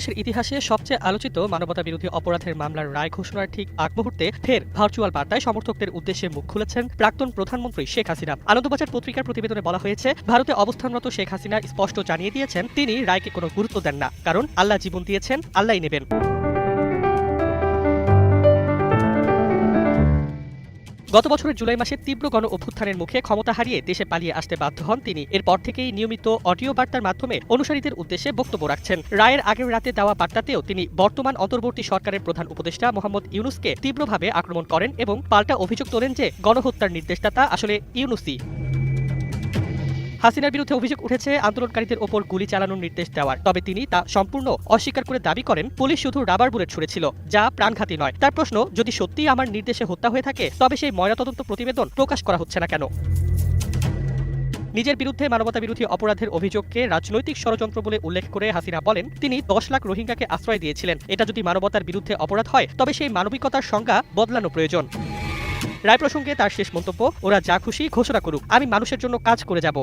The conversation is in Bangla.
দেশের ইতিহাসে সবচেয়ে আলোচিত মানবতাবিরোধী অপরাধের মামলার রায় ঘোষণার ঠিক আগ মুহূর্তে ফের ভার্চুয়াল বার্তায় সমর্থকদের উদ্দেশ্যে মুখ খুলেছেন প্রাক্তন প্রধানমন্ত্রী শেখ হাসিনা। আনন্দবাজার পত্রিকার প্রতিবেদনে বলা হয়েছে, ভারতে অবস্থানরত শেখ হাসিনা স্পষ্ট জানিয়ে দিয়েছেন তিনি রায়কে কোনো গুরুত্ব দেন না, কারণ আল্লাহ জীবন দিয়েছেন, আল্লাহই নেবেন। গত বছরের জুলাই মাসে তীব্র গণ অভ্যুত্থানের মুখে ক্ষমতা হারিয়ে দেশে পালিয়ে আসতে বাধ্য হন তিনি। এরপর থেকেই নিয়মিত অডিও বার্তার মাধ্যমে অনুসারীদের উদ্দেশ্যে বক্তব্য রাখছেন। রায়ের আগের রাতে দেওয়া বার্তাতেও তিনি বর্তমান অন্তর্বর্তী সরকারের প্রধান উপদেষ্টা মোহাম্মদ ইউনূসকে তীব্রভাবে আক্রমণ করেন এবং পাল্টা অভিযোগ তোলেন যে গণহত্যার নির্দেশদাতা আসলে ইউনূসই। হাসিনার বিরুদ্ধে অভিযোগ উঠেছে আন্দোলনকারীদের ওপর গুলি চালানোর নির্দেশ দেওয়ার, তবে তিনি তা সম্পূর্ণ অস্বীকার করে দাবি করেন পুলিশ শুধু রাবার বুলেট ছুড়েছিল, যা প্রাণঘাতী নয়। তার প্রশ্ন, যদি সত্যিই আমার নির্দেশে হত্যা হয়ে থাকে তবে সেই ময়নাতদন্ত প্রতিবেদন প্রকাশ করা হচ্ছে না কেন? নিজের বিরুদ্ধে মানবতাবিরোধী অপরাধের অভিযোগকে রাজনৈতিক ষড়যন্ত্র বলে উল্লেখ করে হাসিনা বলেন, তিনি 10 লাখ রোহিঙ্গাকে আশ্রয় দিয়েছিলেন। এটা যদি মানবতার বিরুদ্ধে অপরাধ হয় তবে সেই মানবিকতার সংজ্ঞা বদলানো প্রয়োজন। রায় প্রসঙ্গে তার শেষ মন্তব্য, ওরা যা খুশি ঘোষণা করুক, আমি মানুষের জন্য কাজ করে যাব।